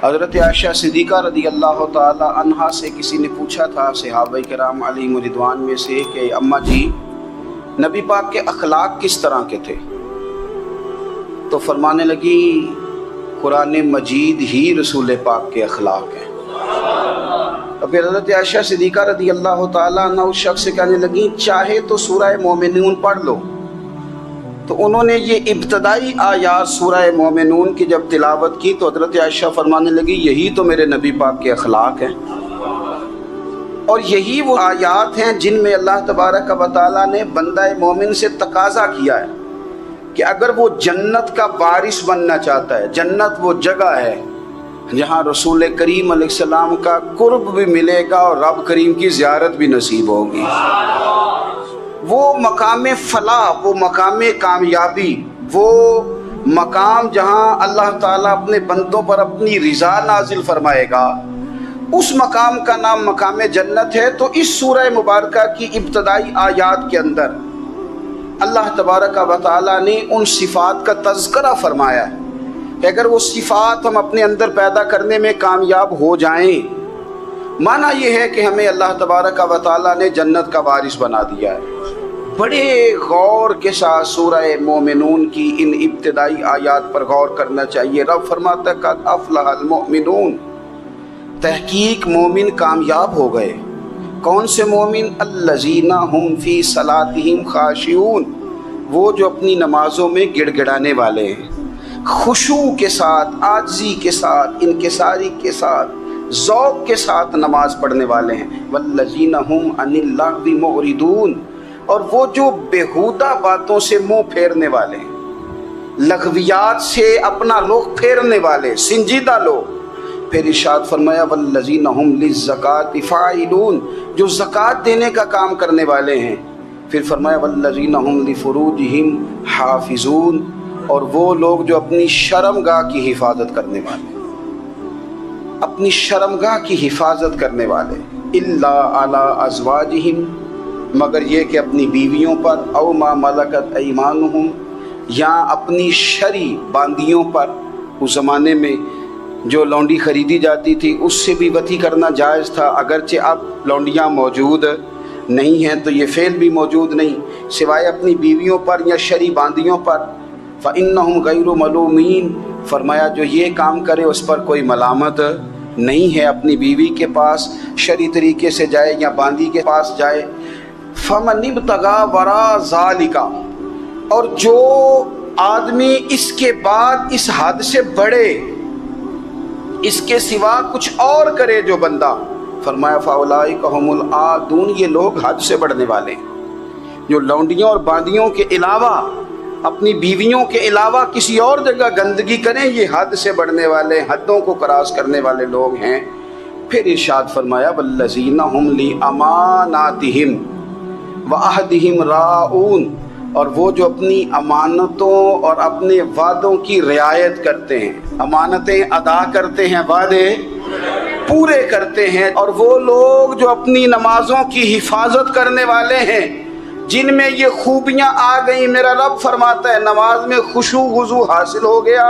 حضرت عائشہ صدیقہ رضی اللہ تعالی عنہا سے کسی نے پوچھا تھا صحابہ کرام علیہم رضوان میں سے کہ اماں جی نبی پاک کے اخلاق کس طرح کے تھے؟ تو فرمانے لگی قرآن مجید ہی رسول پاک کے اخلاق ہیں۔ اور پھر حضرت عائشہ صدیقہ رضی اللہ تعالی عنہ اس شخص سے کہنے لگی چاہے تو سورہ مومنون پڑھ لو۔ تو انہوں نے یہ ابتدائی آیات سورہ مومنون کی جب تلاوت کی تو حضرت عائشہ فرمانے لگی یہی تو میرے نبی پاک کے اخلاق ہیں، اور یہی وہ آیات ہیں جن میں اللہ تبارک و تعالیٰ نے بندہ مومن سے تقاضا کیا ہے کہ اگر وہ جنت کا وارث بننا چاہتا ہے، جنت وہ جگہ ہے جہاں رسول کریم علیہ السلام کا قرب بھی ملے گا اور رب کریم کی زیارت بھی نصیب ہوگی، وہ مقام فلاح، وہ مقام کامیابی، وہ مقام جہاں اللہ تعالیٰ اپنے بندوں پر اپنی رضا نازل فرمائے گا، اس مقام کا نام مقام جنت ہے۔ تو اس سورہ مبارکہ کی ابتدائی آیات کے اندر اللہ تبارک و تعالیٰ نے ان صفات کا تذکرہ فرمایا ہے کہ اگر وہ صفات ہم اپنے اندر پیدا کرنے میں کامیاب ہو جائیں، معنی یہ ہے کہ ہمیں اللہ تبارک و تعالیٰ نے جنت کا وارث بنا دیا ہے۔ بڑے غور کے ساتھ سورہ مومنون کی ان ابتدائی آیات پر غور کرنا چاہیے۔ رب فرماتا ہے قد افلح المؤمنون، تحقیق مومن کامیاب ہو گئے۔ کون سے مومن؟ الذین هم فی صلاتہم خاشعون، وہ جو اپنی نمازوں میں گڑ گڑانے والے ہیں، خشوع کے ساتھ، عاجزی کے ساتھ، انکساری کے ساتھ، ذوق کے ساتھ نماز پڑھنے والے ہیں۔ والذین هم عن اللغو معرضون، اور وہ جو بیہودہ باتوں سے منہ پھیرنے والے ہیں، لغویات سے اپنا رخ پھیرنے والے سنجیدہ لوگ۔ پھر ارشاد فرمایا والذین هم للزکاۃ فاعلون، جو زکوٰۃ دینے کا کام کرنے والے ہیں۔ پھر فرمایا والذین هم لفروجہم حافظون، اور وہ لوگ جو اپنی شرمگاہ کی حفاظت کرنے والے، اپنی شرمگاہ کی حفاظت کرنے والے۔ الا علی ازواجہم، مگر یہ کہ اپنی بیویوں پر، او ما ملکت ایمانہم، یا اپنی شرعی باندیوں پر۔ اس زمانے میں جو لونڈی خریدی جاتی تھی اس سے بھی وطی کرنا جائز تھا، اگرچہ اب لونڈیاں موجود نہیں ہیں تو یہ فعل بھی موجود نہیں، سوائے اپنی بیویوں پر یا شرعی باندیوں پر۔ فإنہم غیر ملومین، فرمایا جو یہ کام کرے اس پر کوئی ملامت نہیں ہے، اپنی بیوی کے پاس شرعی طریقے سے جائے یا باندی کے پاس جائے۔ فمن ابتغى وراء ذلك، اور جو آدمی اس کے بعد اس حد سے بڑھے، اس کے سوا کچھ اور کرے جو بندہ، فرمایا فاولئک هم العادون، یہ لوگ حد سے بڑھنے والے ہیں، جو لونڈیوں اور باندیوں کے علاوہ، اپنی بیویوں کے علاوہ کسی اور جگہ گندگی کریں، یہ حد سے بڑھنے والے، حدوں کو کراس کرنے والے لوگ ہیں۔ پھر ارشاد فرمایا والذین هم لاماناتہم وعہدہم راعون، اور وہ جو اپنی امانتوں اور اپنے وعدوں کی رعایت کرتے ہیں، امانتیں ادا کرتے ہیں، وعدے پورے کرتے ہیں۔ اور وہ لوگ جو اپنی نمازوں کی حفاظت کرنے والے ہیں، جن میں یہ خوبیاں آ گئیں، میرا رب فرماتا ہے نماز میں خشوع وضو حاصل ہو گیا،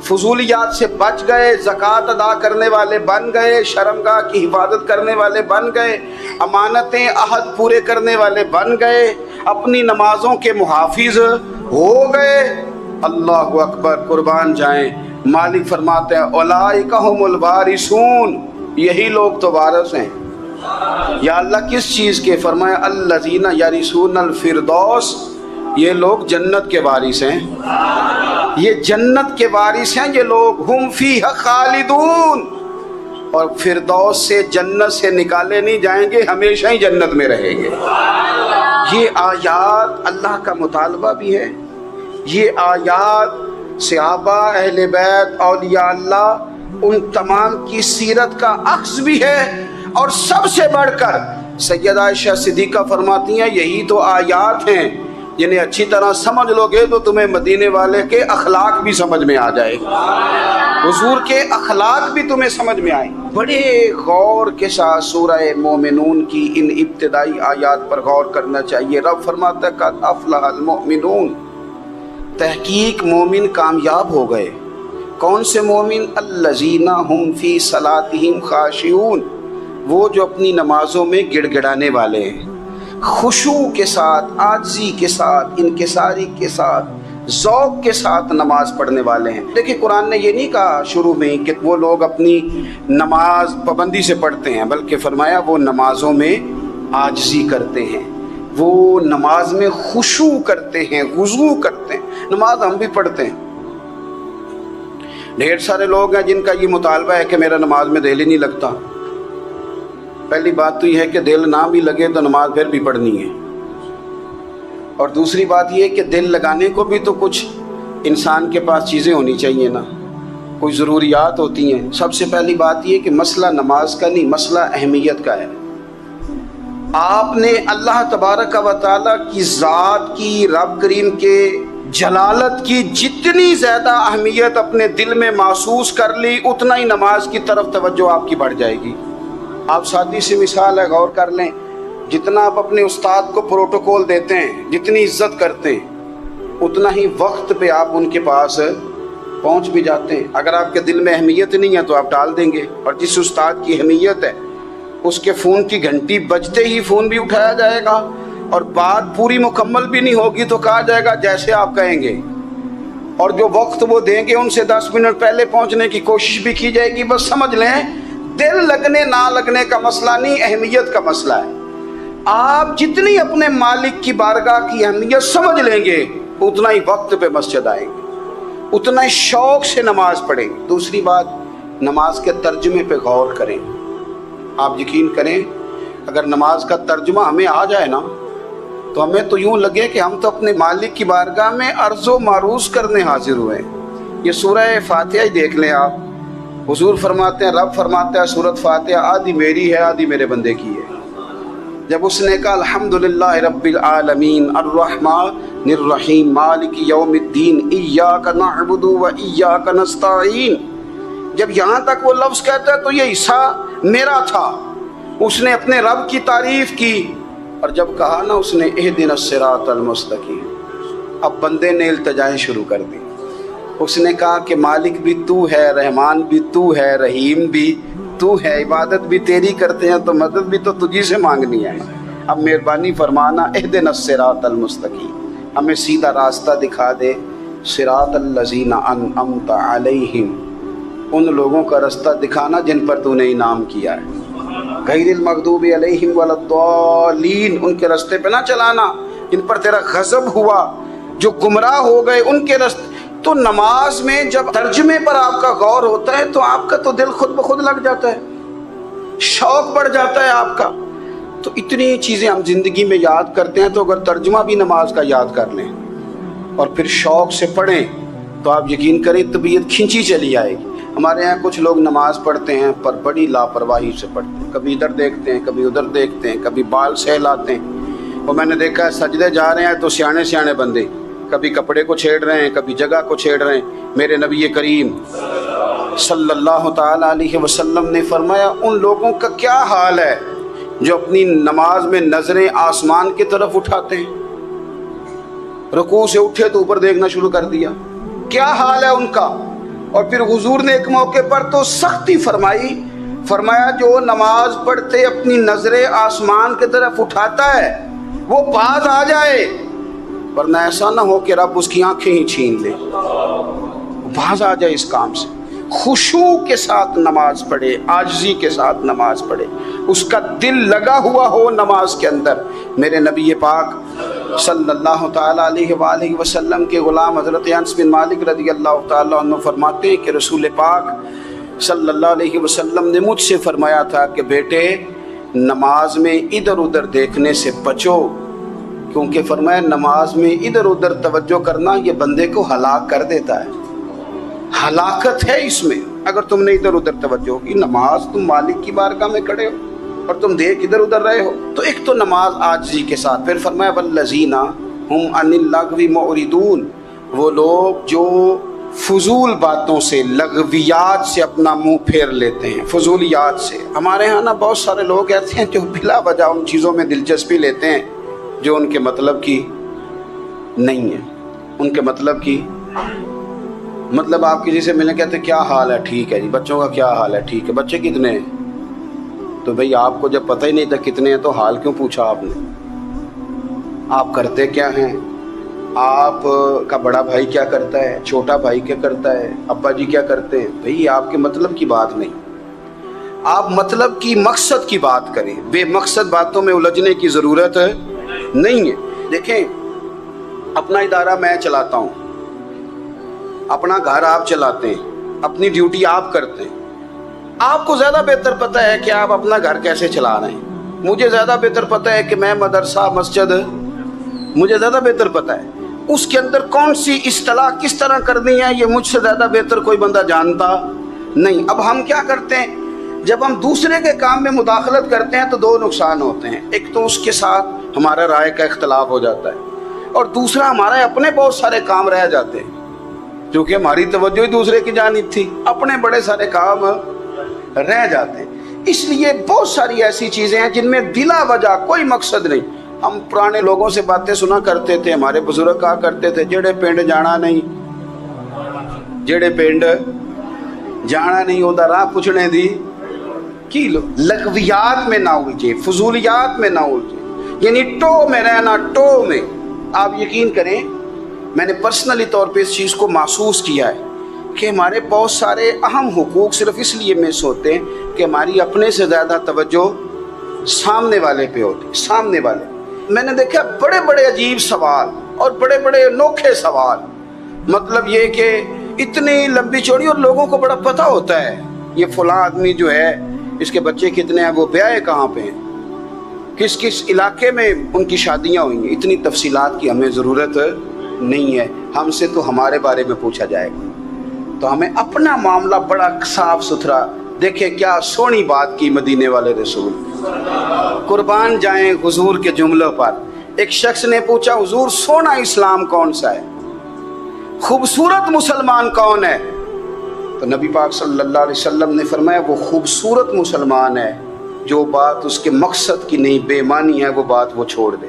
فضولیات سے بچ گئے، زکوٰۃ ادا کرنے والے بن گئے، شرمگاہ کی حفاظت کرنے والے بن گئے، امانتیں عہد پورے کرنے والے بن گئے، اپنی نمازوں کے محافظ ہو گئے۔ اللہ اکبر، قربان جائیں۔ مالک فرماتے ہیں اولئک هم الوارثون، یہی لوگ تو وارث ہیں۔ یا اللہ کس چیز کے؟ فرمایا الذین یرثون الفردوس، یہ لوگ جنت کے وارث ہیں، یہ جنت کے وارث ہیں یہ لوگ۔ ہم فیہا خالدون، اور فردوس سے، جنت سے نکالے نہیں جائیں گے، ہمیشہ ہی جنت میں رہیں گے۔ یہ آیات اللہ کا مطالبہ بھی ہے، یہ آیات صحابہ، اہل بیت، اولیاء اللہ، ان تمام کی سیرت کا عکس بھی ہے۔ اور سب سے بڑھ کر سیدہ عائشہ صدیقہ فرماتی ہیں یہی تو آیات ہیں جنہیں اچھی طرح سمجھ لو گے تو تمہیں مدینے والے کے اخلاق بھی سمجھ میں آ جائے، حضور کے اخلاق بھی تمہیں سمجھ میں آئیں۔ بڑے غور کے ساتھ سورہ مومنون کی ان ابتدائی آیات پر غور کرنا چاہیے۔ رب فرماتا ہے قد افلح المؤمنون، تحقیق مومن کامیاب ہو گئے۔ کون سے مومن؟ الذین هم فی صلاتہم خاشعون، وہ جو اپنی نمازوں میں گڑ گڑانے والے ہیں، خشوع کے ساتھ، عاجزی کے ساتھ، انکساری کے ساتھ، ذوق کے ساتھ نماز پڑھنے والے ہیں۔ دیکھیں قرآن نے یہ نہیں کہا شروع میں کہ وہ لوگ اپنی نماز پابندی سے پڑھتے ہیں، بلکہ فرمایا وہ نمازوں میں عاجزی کرتے ہیں، وہ نماز میں خشوع کرتے ہیں، خضوع کرتے ہیں۔ نماز ہم بھی پڑھتے ہیں، ڈھیر سارے لوگ ہیں جن کا یہ مطالبہ ہے کہ میرا نماز میں دل ہی نہیں لگتا۔ پہلی بات تو یہ ہے کہ دل نہ بھی لگے تو نماز پھر بھی پڑھنی ہے، اور دوسری بات یہ ہے کہ دل لگانے کو بھی تو کچھ انسان کے پاس چیزیں ہونی چاہیے نا، کوئی ضروریات ہوتی ہیں۔ سب سے پہلی بات یہ کہ مسئلہ نماز کا نہیں، مسئلہ اہمیت کا ہے۔ آپ نے اللہ تبارک و تعالیٰ کی ذات کی، رب کریم کے جلالت کی جتنی زیادہ اہمیت اپنے دل میں محسوس کر لی، اتنا ہی نماز کی طرف توجہ آپ کی بڑھ جائے گی۔ آپ سادی سی مثال ہے، غور کر لیں، جتنا آپ اپنے استاد کو پروٹوکول دیتے ہیں، جتنی عزت کرتے ہیں، اتنا ہی وقت پہ آپ ان کے پاس پہنچ بھی جاتے ہیں۔ اگر آپ کے دل میں اہمیت نہیں ہے تو آپ ٹال دیں گے، اور جس استاد کی اہمیت ہے اس کے فون کی گھنٹی بجتے ہی فون بھی اٹھایا جائے گا، اور بات پوری مکمل بھی نہیں ہوگی تو کہا جائے گا جیسے آپ کہیں گے، اور جو وقت وہ دیں گے ان سے 10 منٹ پہلے پہنچنے کی کوشش بھی کی جائے گی۔ بس سمجھ لیں دل لگنے نہ لگنے کا مسئلہ نہیں، اہمیت کا مسئلہ ہے۔ آپ جتنی اپنے مالک کی بارگاہ کی اہمیت سمجھ لیں گے، اتنا ہی وقت پہ مسجد آئیں گے، اتنا ہی شوق سے نماز پڑھیں گے۔ دوسری بات، نماز کے ترجمے پہ غور کریں۔ آپ یقین کریں اگر نماز کا ترجمہ ہمیں آ جائے نا تو ہمیں تو یوں لگے کہ ہم تو اپنے مالک کی بارگاہ میں عرض و معروض کرنے حاضر ہوئے ہیں۔ یہ سورہ فاتحہ ہی دیکھ لیں آپ، حضور فرماتے ہیں، رب فرماتا ہے سورۃ فاتحہ آدھی میری ہے آدھی میرے بندے کی ہے۔ جب اس نے کہا الحمدللہ رب العالمین الرحمن الرحیم مالک یوم الدین ایاک نعبد و ایاک نستعین، جب یہاں تک وہ لفظ کہتا ہے تو یہ حصہ میرا تھا۔ اس نے اپنے رب کی تعریف کی، اور جب کہا نا اس نے اہدنا الصراط المستقیم، اب بندے نے التجائیں شروع کر دی۔ اس نے کہا کہ مالک بھی تو ہے، رحمان بھی تو ہے، رحیم بھی تو ہے، عبادت بھی تیری کرتے ہیں تو مدد بھی تو تجھی سے مانگنی ہے، اب مہربانی فرمانا اہدنا الصراط المستقیم، ہمیں سیدھا راستہ دکھا دے، صراط الذین انعمت علیہم، ان لوگوں کا راستہ دکھانا جن پر تو نے انعام کیا ہے، غیر المغضوب علیہم ولا الضالین، ان کے راستے پہ نہ چلانا جن پر تیرا غضب ہوا، جو گمراہ ہو گئے ان کے راستے۔ تو نماز میں جب ترجمے پر آپ کا غور ہوتا ہے تو آپ کا تو دل خود بخود لگ جاتا ہے، شوق بڑھ جاتا ہے آپ کا۔ تو اتنی چیزیں ہم زندگی میں یاد کرتے ہیں، تو اگر ترجمہ بھی نماز کا یاد کر لیں اور پھر شوق سے پڑھیں تو آپ یقین کریں طبیعت کھنچی چلی آئے گی۔ ہمارے یہاں کچھ لوگ نماز پڑھتے ہیں پر بڑی لاپرواہی سے پڑھتے ہیں، کبھی ادھر دیکھتے ہیں کبھی ادھر دیکھتے ہیں، کبھی بال سہلاتے ہیں۔ اور میں نے دیکھا ہے سجدے جا رہے ہیں تو سیانے سیانے بندے کبھی کپڑے کو چھیڑ رہے ہیں، کبھی جگہ کو چھیڑ رہے ہیں۔ میرے نبی کریم صلی اللہ تعالی علیہ وسلم نے فرمایا ان لوگوں کا کیا حال ہے جو اپنی نماز میں نظریں آسمان کی طرف اٹھاتے ہیں، رکوع سے اٹھے تو اوپر دیکھنا شروع کر دیا، کیا حال ہے ان کا۔ اور پھر حضور نے ایک موقع پر تو سختی فرمائی، فرمایا جو نماز پڑھتے اپنی نظریں آسمان کی طرف اٹھاتا ہے وہ باز آ جائے، ورنہ ایسا نہ ہو کہ رب اس کی آنکھیں ہی چھین لے، باز آ جائے اس کام سے۔ خشوع کے ساتھ نماز پڑھے، عاجزی کے ساتھ نماز پڑھے، اس کا دل لگا ہوا ہو نماز کے اندر۔ میرے نبی پاک صلی اللہ تعالیٰ علیہ وآلہ وسلم کے غلام حضرت انس بن مالک رضی اللہ تعالیٰ عنہ فرماتے ہیں کہ رسول پاک صلی اللہ علیہ وسلم نے مجھ سے فرمایا تھا کہ بیٹے نماز میں ادھر ادھر دیکھنے سے بچو، کیونکہ فرمایا نماز میں ادھر ادھر توجہ کرنا یہ بندے کو ہلاک کر دیتا ہے، ہلاکت ہے اس میں۔ اگر تم نے ادھر ادھر توجہ کی، نماز تم مالک کی بارگاہ میں کھڑے ہو اور تم دیکھ ادھر ادھر رہے ہو، تو ایک تو نماز عاجزی کے ساتھ۔ پھر فرمایا والذین ہم عن اللغو معرضون، وہ لوگ جو فضول باتوں سے، لغویات سے اپنا منہ پھیر لیتے ہیں، فضولیات سے۔ ہمارے ہاں نا بہت سارے لوگ ایسے ہیں جو بلا وجہ ان چیزوں میں دلچسپی لیتے ہیں جو ان کے مطلب کی نہیں ہے، ان کے مطلب کی مطلب آپ کسی سے ملنے کہتے کیا حال ہے؟ ٹھیک ہے جی۔ بچوں کا کیا حال ہے؟ ٹھیک ہے۔ بچے کتنے ہیں؟ تو بھئی آپ کو جب پتہ ہی نہیں تھا کتنے ہیں تو حال کیوں پوچھا آپ نے؟ آپ کرتے کیا ہیں؟ آپ کا بڑا بھائی کیا کرتا ہے؟ چھوٹا بھائی کیا کرتا ہے؟ ابا جی کیا کرتے ہیں؟ بھئی آپ کے مطلب کی بات نہیں، آپ مطلب کی مقصد کی بات کریں، بے مقصد باتوں میں الجھنے کی ضرورت نہیں ہے۔ دیکھیں، اپنا ادارہ میں چلاتا ہوں، اپنا گھر آپ چلاتے ہیں، اپنی ڈیوٹی آپ کرتے ہیں۔ آپ کو زیادہ بہتر پتہ ہے کہ آپ اپنا گھر کیسے چلا رہے ہیں، مجھے زیادہ بہتر پتہ ہے کہ میں مدرسہ مسجد، مجھے زیادہ بہتر پتہ ہے اس کے اندر کون سی اصطلاح کس طرح کرنی ہے، یہ مجھ سے زیادہ بہتر کوئی بندہ جانتا نہیں۔ اب ہم کیا کرتے ہیں، جب ہم دوسرے کے کام میں مداخلت کرتے ہیں تو دو نقصان ہوتے ہیں۔ ایک تو اس کے ساتھ ہمارا رائے کا اختلاف ہو جاتا ہے، اور دوسرا ہمارے اپنے بہت سارے کام رہ جاتے ہیں، کیونکہ ہماری توجہ ہی دوسرے کی جانب تھی، اپنے بڑے سارے کام رہ جاتے ہیں۔ اس لیے بہت ساری ایسی چیزیں ہیں جن میں بلا وجہ کوئی مقصد نہیں۔ ہم پرانے لوگوں سے باتیں سنا کرتے تھے، ہمارے بزرگ کہا کرتے تھے جڑے پنڈ جانا نہیں، جڑے پنڈ جانا نہیں ہوتا راہ پوچھنے دی کی لو۔ لغویات میں نہ الجھے، فضولیات میں نہ الجھے، یعنی ٹو میں رہنا، ٹو میں۔ آپ یقین کریں، میں نے پرسنلی طور پہ اس چیز کو محسوس کیا ہے کہ ہمارے بہت سارے اہم حقوق صرف اس لیے مس ہوتے ہیں کہ ہماری اپنے سے زیادہ توجہ سامنے والے پہ ہوتی، سامنے والے۔ میں نے دیکھا بڑے بڑے عجیب سوال اور بڑے بڑے انوکھے سوال، مطلب یہ کہ اتنی لمبی چوڑی، اور لوگوں کو بڑا پتہ ہوتا ہے یہ فلاں آدمی جو ہے اس کے بچے کتنے ہیں، وہ بیاہ کہاں پہ ہیں، کس کس علاقے میں ان کی شادیاں ہوئی ہیں۔ اتنی تفصیلات کی ہمیں ضرورت نہیں ہے، ہم سے تو ہمارے بارے میں پوچھا جائے گا، تو ہمیں اپنا معاملہ بڑا صاف ستھرا۔ دیکھیں کیا سونی بات کی مدینے والے رسول، قربان جائیں حضور کے جملوں پر۔ ایک شخص نے پوچھا حضور سونا اسلام کون سا ہے، خوبصورت مسلمان کون ہے؟ تو نبی پاک صلی اللہ علیہ وسلم نے فرمایا وہ خوبصورت مسلمان ہے جو بات اس کے مقصد کی نہیں، بے معنی ہے وہ بات وہ چھوڑ دے۔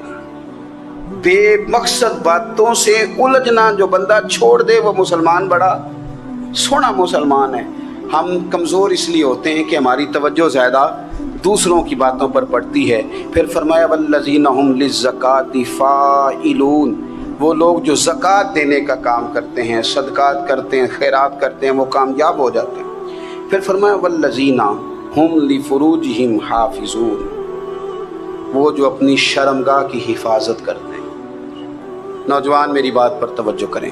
بے مقصد باتوں سے الجھنا جو بندہ چھوڑ دے وہ مسلمان بڑا سونا مسلمان ہے۔ ہم کمزور اس لیے ہوتے ہیں کہ ہماری توجہ زیادہ دوسروں کی باتوں پر پڑتی ہے۔ پھر فرمایا والذین هم للزکاۃ فاعلون، وہ لوگ جو زکوٰۃ دینے کا کام کرتے ہیں، صدقات کرتے ہیں، خیرات کرتے ہیں، وہ کامیاب ہو جاتے ہیں۔ پھر فرمایا والذین هم لفروجهم حافظون، وہ جو اپنی شرمگاہ کی حفاظت کرتے ہیں۔ نوجوان میری بات پر توجہ کریں،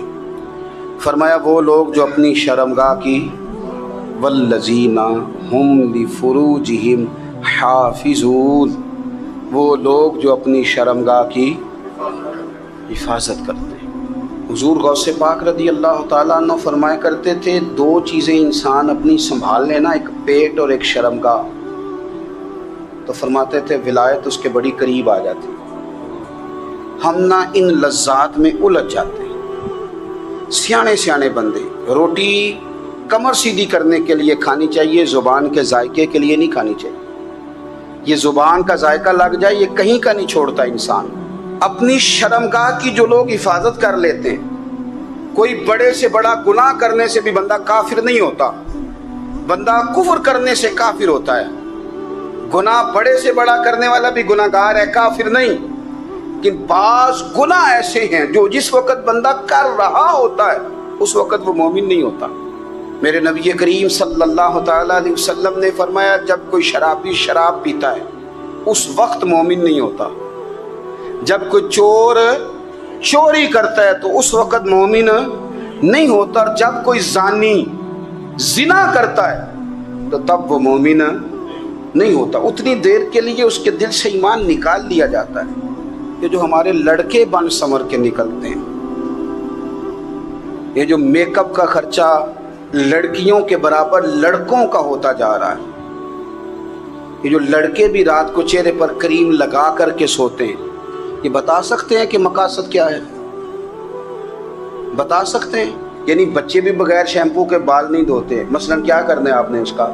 فرمایا وہ لوگ جو اپنی شرمگاہ کی، والذین هم لفروجهم حافظون، وہ لوگ جو اپنی شرمگاہ کی حفاظت کرتے ہیں۔ حضور غوث پاک رضی اللہ تعالیٰ عنہ فرمایا کرتے تھے دو چیزیں انسان اپنی سنبھال لینا، ایک پیٹ اور ایک شرمگاہ، تو فرماتے تھے ولایت اس کے بڑی قریب آ جاتی۔ ہم نہ ان لذات میں الجھ جاتے ہیں۔ سیانے سیانے بندے، روٹی کمر سیدھی کرنے کے لیے کھانی چاہیے، زبان کے ذائقے کے لیے نہیں کھانی چاہیے۔ یہ زبان کا ذائقہ لگ جائے یہ کہیں کا نہیں چھوڑتا انسان۔ اپنی شرمگاہ کی جو لوگ حفاظت کر لیتے ہیں، کوئی بڑے سے بڑا گناہ کرنے سے بھی بندہ کافر نہیں ہوتا، بندہ کفر کرنے سے کافر ہوتا ہے۔ گناہ بڑے سے بڑا کرنے والا بھی گناہ گار ہے، کافر نہیں۔ لیکن بعض گناہ ایسے ہیں جو جس وقت بندہ کر رہا ہوتا ہے اس وقت وہ مومن نہیں ہوتا۔ میرے نبی کریم صلی اللہ تعالیٰ علیہ وسلم نے فرمایا جب کوئی شرابی شراب پیتا ہے اس وقت مومن نہیں ہوتا، جب کوئی چور چوری کرتا ہے تو اس وقت مومن نہیں ہوتا، اور جب کوئی زانی زنا کرتا ہے تو تب وہ مومن نہیں ہوتا۔ اتنی دیر کے لیے اس کے دل سے ایمان نکال لیا جاتا ہے۔ یہ جو ہمارے لڑکے بن سمر کے نکلتے ہیں، یہ جو میک اپ کا خرچہ لڑکیوں کے برابر لڑکوں کا ہوتا جا رہا ہے، یہ جو لڑکے بھی رات کو چہرے پر کریم لگا کر کے سوتے ہیں، یہ بتا سکتے ہیں کہ مقاصد کیا ہے؟ بتا سکتے ہیں؟ یعنی بچے بھی بغیر شیمپو کے بال نہیں دھوتے، مثلا کیا کرنا ہے آپ نے اس کا؟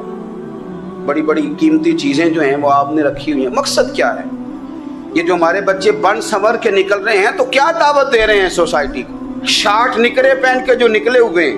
بڑی بڑی قیمتی چیزیں جو ہیں وہ آپ نے رکھی ہوئی ہیں، مقصد کیا ہے؟ یہ جو ہمارے بچے بن سنور کے نکل رہے ہیں تو کیا دعوت دے رہے ہیں سوسائٹی کو؟ شارٹ نکرے پہن کے جو نکلے ہوئے ہیں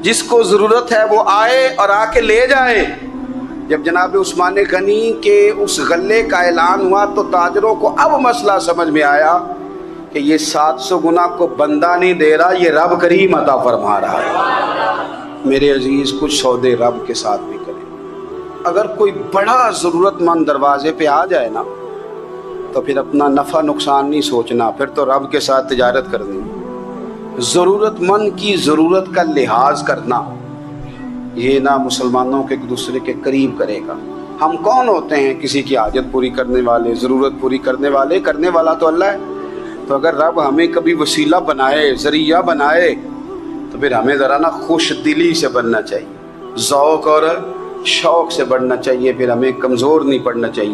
جس کو ضرورت ہے وہ آئے اور آ کے لے جائے۔ جب جناب عثمان غنی کے اس غلے کا اعلان ہوا تو تاجروں کو اب مسئلہ سمجھ میں آیا کہ یہ 700 گنا کو بندہ نہیں دے رہا، یہ رب کریم عطا فرما رہا ہے۔ میرے عزیز، کچھ سودے رب کے ساتھ بھی کریں۔ اگر کوئی بڑا ضرورت مند دروازے پہ آ جائے نا تو پھر اپنا نفع نقصان نہیں سوچنا، پھر تو رب کے ساتھ تجارت کرنی۔ ضرورت مند کی ضرورت کا لحاظ کرنا یہ نہ مسلمانوں کے ایک دوسرے کے قریب کرے گا۔ ہم کون ہوتے ہیں کسی کی حاجت پوری کرنے والے، ضرورت پوری کرنے والے؟ کرنے والا تو اللہ ہے۔ تو اگر رب ہمیں کبھی وسیلہ بنائے، ذریعہ بنائے، تو پھر ہمیں ذرا نا خوش دلی سے بننا چاہیے، ذوق اور شوق سے بڑھنا چاہیے، پھر ہمیں کمزور نہیں پڑنا چاہیے۔